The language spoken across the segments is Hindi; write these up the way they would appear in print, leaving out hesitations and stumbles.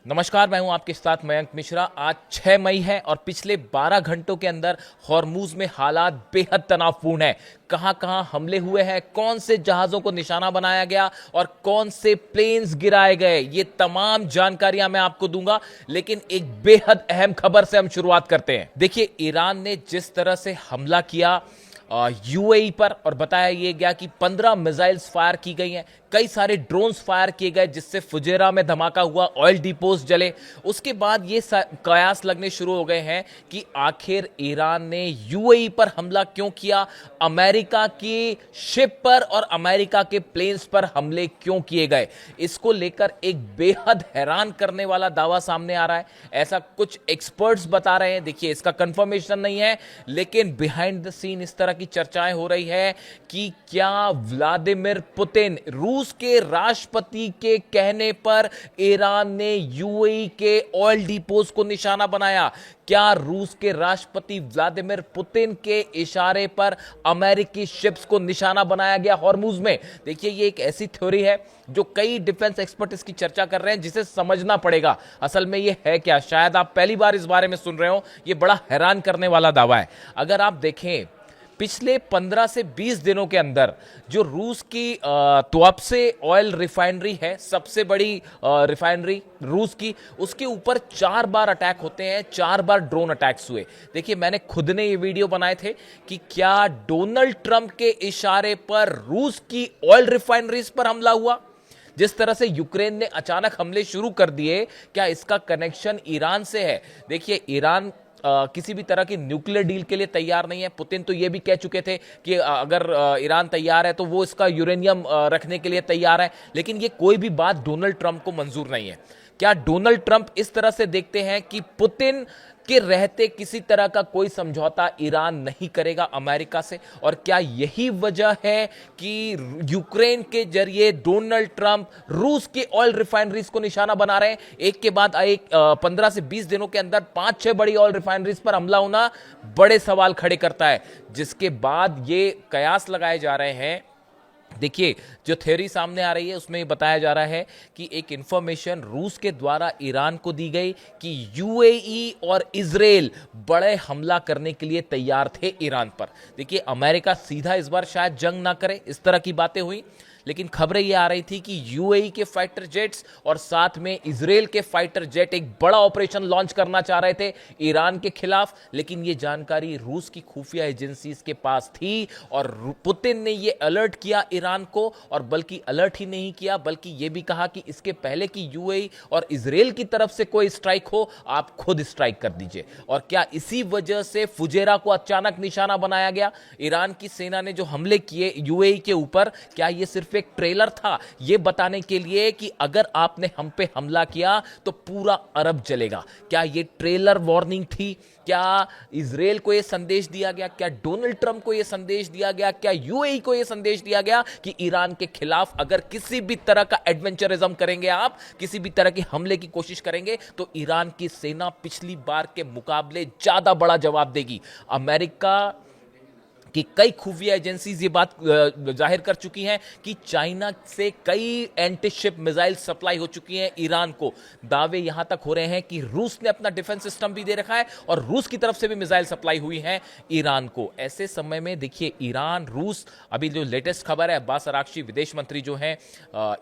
नमस्कार, मैं हूं आपके साथ मयंक मिश्रा। आज 6 मई है और पिछले 12 घंटों के अंदर हॉर्मूज में हालात बेहद तनावपूर्ण है। कहां कहां हमले हुए हैं, कौन से जहाजों को निशाना बनाया गया और कौन से प्लेन्स गिराए गए, ये तमाम जानकारियां मैं आपको दूंगा। लेकिन एक बेहद अहम खबर से हम शुरुआत करते हैं। देखिए, ईरान ने जिस तरह से हमला किया यूएई पर और बताया यह गया कि 15 मिसाइल्स फायर की गई हैं, कई सारे ड्रोन्स फायर किए गए जिससे फुजेरा में धमाका हुआ, ऑयल डिपोज जले। उसके बाद ये कयास लगने शुरू हो गए हैं कि आखिर ईरान ने यूएई पर हमला क्यों किया, अमेरिका की शिप पर और अमेरिका के प्लेन्स पर हमले क्यों किए गए। इसको लेकर एक बेहद हैरान करने वाला दावा सामने आ रहा है। ऐसा कुछ एक्सपर्ट्स बता रहे हैं। देखिए, इसका कंफर्मेशन नहीं है, लेकिन बिहाइंड द सीन इस तरह की चर्चाएं हो रही है कि क्या व्लादिमीर पुतिन, रूस के राष्ट्रपति के कहने पर ईरान ने यूएई के ऑयल डिपोज को निशाना बनाया। क्या रूस के राष्ट्रपति व्लादिमीर पुतिन के इशारे पर अमेरिकी शिप्स को निशाना बनाया गया हॉर्मूज में। देखिए, ये एक ऐसी थ्योरी है जो कई डिफेंस एक्सपर्ट इसकी चर्चा कर रहे हैं, जिसे समझना पड़ेगा असल में ये है क्या। शायद आप पहली बार इस बारे में सुन रहे हो। ये बड़ा हैरान करने वाला दावा है। अगर आप देखें, पिछले 15 से 20 दिनों के अंदर जो रूस की तुआप्से ऑयल रिफाइनरी है, सबसे बड़ी रिफाइनरी रूस की, उसके ऊपर 4 बार अटैक होते हैं, 4 बार ड्रोन अटैक्स हुए। देखिए, मैंने खुद ने ये वीडियो बनाए थे कि क्या डोनाल्ड ट्रंप के इशारे पर रूस की ऑयल रिफाइनरीज पर हमला हुआ। जिस तरह से यूक्रेन ने अचानक हमले शुरू कर दिए, क्या इसका कनेक्शन ईरान से है। देखिए, ईरान किसी भी तरह की न्यूक्लियर डील के लिए तैयार नहीं है। पुतिन तो यह भी कह चुके थे कि अगर ईरान तैयार है तो वो इसका यूरेनियम रखने के लिए तैयार है, लेकिन ये कोई भी बात डोनाल्ड ट्रंप को मंजूर नहीं है। क्या डोनाल्ड ट्रंप इस तरह से देखते हैं कि पुतिन के रहते किसी तरह का कोई समझौता ईरान नहीं करेगा अमेरिका से? और क्या यही वजह है कि यूक्रेन के जरिए डोनाल्ड ट्रंप रूस के ऑयल रिफाइनरीज को निशाना बना रहे हैं? एक के बाद एक 15 से 20 दिनों के अंदर 5-6 बड़ी ऑयल रिफाइनरीज पर हमला होना बड़े सवाल खड़े करता है, जिसके बाद ये कयास लगाए जा रहे हैं। देखिए, जो थ्योरी सामने आ रही है उसमें बताया जा रहा है कि एक इंफॉर्मेशन रूस के द्वारा ईरान को दी गई कि यूएई और इजराइल बड़े हमला करने के लिए तैयार थे ईरान पर। देखिए, अमेरिका सीधा इस बार शायद जंग ना करे, इस तरह की बातें हुई, लेकिन खबरें ये आ रही थी कि यूएई के फाइटर जेट्स और साथ में इजराइल के फाइटर जेट एक बड़ा ऑपरेशन लॉन्च करना चाह रहे थे ईरान के खिलाफ। लेकिन ये जानकारी रूस की खुफिया एजेंसीज के पास थी और पुतिन ने ये अलर्ट किया ईरान को। और बल्कि अलर्ट ही नहीं किया, बल्कि ये भी कहा कि इसके पहले कि यूएई और इजराइल की तरफ से कोई स्ट्राइक हो, आप खुद स्ट्राइक कर दीजिए। और क्या इसी वजह से फुजेरा को अचानक निशाना बनाया गया? ईरान की सेना ने जो हमले किए यूएई के ऊपर, क्या ये सिर्फ एक ट्रेलर था यह बताने के लिए कि अगर आपने हम पे हमला किया तो पूरा अरब जलेगा? क्या यह ट्रेलर वार्निंग थी? क्या इजराइल को यह संदेश दिया गया? क्या डोनाल्ड ट्रंप को यह संदेश दिया गया? क्या यूएई को यह संदेश दिया गया कि ईरान के खिलाफ अगर किसी भी तरह का एडवेंचरिज्म करेंगे, आप किसी भी तरह के हमले की कोशिश करेंगे, तो ईरान की सेना पिछली बार के मुकाबले ज्यादा बड़ा जवाब देगी? अमेरिका कि कई खुफिया एजेंसीज ये बात जाहिर कर चुकी हैं कि चाइना से कई एंटी शिप मिसाइल सप्लाई हो चुकी हैं ईरान को। दावे यहां तक हो रहे हैं कि रूस ने अपना डिफेंस सिस्टम भी दे रखा है और रूस की तरफ से भी मिसाइल सप्लाई हुई है ईरान को। ऐसे समय में देखिए, ईरान रूस, अभी जो लेटेस्ट खबर है, अब्बास अरागची विदेश मंत्री जो हैं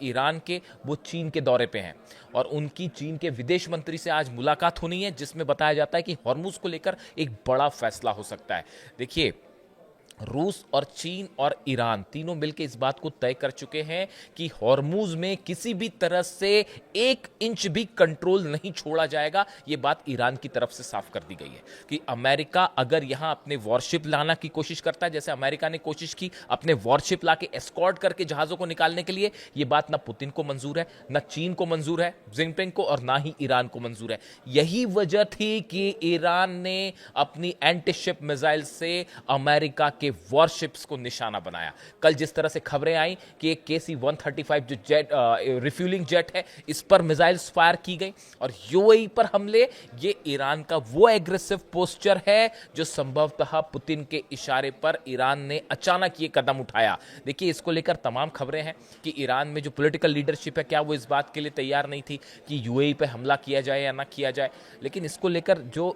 ईरान के, वो चीन के दौरे पे हैं और उनकी चीन के विदेश मंत्री से आज मुलाकात होनी है, जिसमें बताया जाता है कि हॉर्मूज को लेकर एक बड़ा फैसला हो सकता है। देखिए, रूस और चीन और ईरान तीनों मिलकर इस बात को तय कर चुके हैं कि हॉर्मूज में किसी भी तरह से 1 इंच भी कंट्रोल नहीं छोड़ा जाएगा। यह बात ईरान की तरफ से साफ कर दी गई है कि अमेरिका अगर यहां अपने वॉरशिप लाना की कोशिश करता है, जैसे अमेरिका ने कोशिश की अपने वॉरशिप लाके एस्कॉर्ट करके जहाजों को निकालने के लिए, यह बात ना पुतिन को मंजूर है, ना चीन को मंजूर है जिनपिंग को, और ना ही ईरान को मंजूर है। यही वजह थी कि ईरान ने अपनी एंटी शिप मिसाइल से अमेरिका के वॉरशिप्स को निशाना बनाया। कल जिस तरह से खबरें आई कि एक KC-135 जो जेट रिफ्यूलिंग जेट है, इस पर मिसाइल्स फायर की गई और यूएई पर हमले, ये ईरान का वो एग्रेसिव पोस्चर है जो संभवतः पुतिन के इशारे पर ईरान ने अचानक ये कदम उठाया। देखिए, इसको लेकर तमाम खबरें हैं कि ईरान में जो पॉलिटिकल लीडरशिप है, क्या वो इस बात के लिए तैयार नहीं थी कि यूएई पे हमला किया जाए या ना किया जाए। लेकिन इसको लेकर जो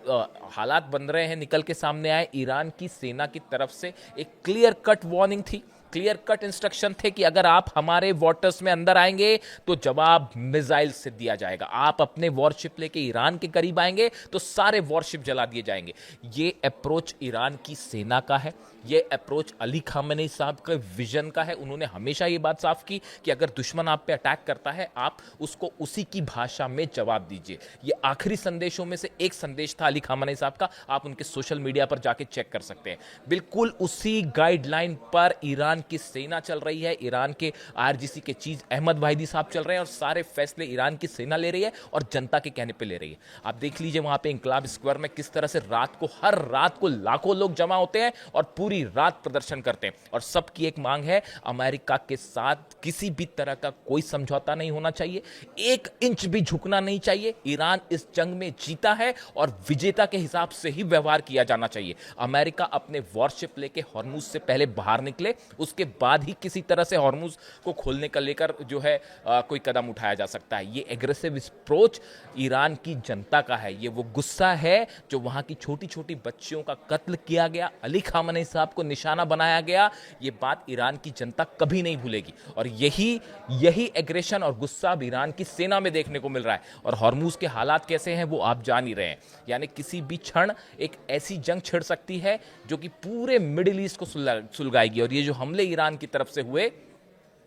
हालात बन रहे हैं, निकल के सामने आए, ईरान की सेना की तरफ से एक क्लियर कट वार्निंग थी, क्लियर कट इंस्ट्रक्शन थे कि अगर आप हमारे वाटर्स में अंदर आएंगे तो जवाब मिसाइल से दिया जाएगा। आप अपने वॉरशिप लेके ईरान के करीब आएंगे तो सारे वॉरशिप जला दिए जाएंगे। ये अप्रोच ईरान की सेना का है, ये अप्रोच अली खामेनी साहब के विजन का है। उन्होंने हमेशा ये बात साफ की कि अगर दुश्मन आप पे अटैक करता है, आप उसको उसी की भाषा में जवाब दीजिए। ये आखिरी संदेशों में से एक संदेश था अली खामेनी साहब का, आप उनके सोशल मीडिया पर जाके चेक कर सकते हैं। बिल्कुल उसी गाइडलाइन पर ईरान की सेना चल रही है। ईरान के आरजीसी के चीफ अहमद वाहिदी साहब चल रहे हैं और सारे फैसले ईरान की सेना ले रही है और जनता के कहने पे ले रही है। आप देख लीजिए वहां पे इंकलाब स्क्वायर में किस तरह से हर रात को लाखों लोग जमा होते हैं और पूरी रात प्रदर्शन करते हैं और सबकी एक मांग है, अमेरिका के साथ किसी भी तरह का कोई समझौता नहीं होना चाहिए, 1 इंच भी झुकना नहीं चाहिए। ईरान इस जंग में जीता है और विजेता के हिसाब से ही व्यवहार किया जाना चाहिए। अमेरिका अपने वॉरशिप लेके हॉर्मुज से पहले बाहर निकले, उसके बाद ही किसी तरह से हॉर्मुज को खोलने का लेकर जो है कोई कदम उठाया जा सकता है। ये एग्रेसिव अप्रोच ईरान की जनता का है, ये वो गुस्सा है जो वहां की छोटी छोटी बच्चियों का कत्ल किया गया, अली खामेनी साहब को निशाना बनाया गया। ये बात ईरान की जनता कभी नहीं भूलेगी और यही एग्रेशन और गुस्सा अब ईरान की सेना में देखने को मिल रहा है। और हॉर्मुज के हालात कैसे हैं वो आप जान ही रहे हैं, यानी किसी भी क्षण एक ऐसी जंग छिड़ सकती है जो कि पूरे मिडिल ईस्ट को सुलगाएगी। और ये जो हमले ईरान की तरफ से हुए,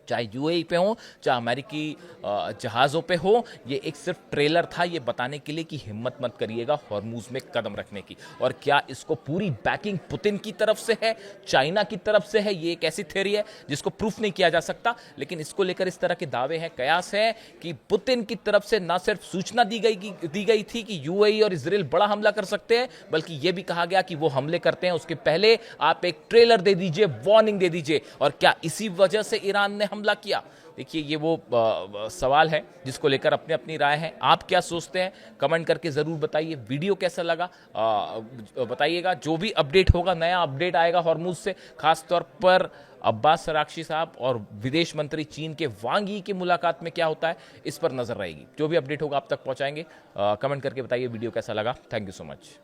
चाहे यूएई पे हो, चाहे अमेरिकी जहाज़ों पे हो, ये एक सिर्फ ट्रेलर था ये बताने के लिए कि हिम्मत मत करिएगा हॉर्मुज में कदम रखने की। और क्या इसको पूरी बैकिंग पुतिन की तरफ से है, चाइना की तरफ से है, ये एक ऐसी थ्योरी है जिसको प्रूफ नहीं किया जा सकता। लेकिन इसको लेकर इस तरह के दावे हैं, कयास है कि पुतिन की तरफ से ना सिर्फ सूचना दी गई थी कि यूएई और इजराइल बड़ा हमला कर सकते हैं, बल्कि यह भी कहा गया कि वो हमले करते हैं उसके पहले आप एक ट्रेलर दे दीजिए, वार्निंग दे दीजिए। और क्या इसी वजह से ईरान ने हमला किया? देखिए, ये वो सवाल है जिसको लेकर अपनी अपनी राय है। आप क्या सोचते हैं कमेंट करके जरूर बताइए। वीडियो कैसा लगा बताइएगा। जो भी अपडेट होगा, नया अपडेट आएगा हॉर्मुज से, खासतौर पर अब्बास अराक्ची साहब और विदेश मंत्री चीन के वांग यी की मुलाकात में क्या होता है, इस पर नजर रहेगी। जो भी अपडेट होगा आप तक पहुंचाएंगे। कमेंट करके बताइए वीडियो कैसा लगा। Thank you so much.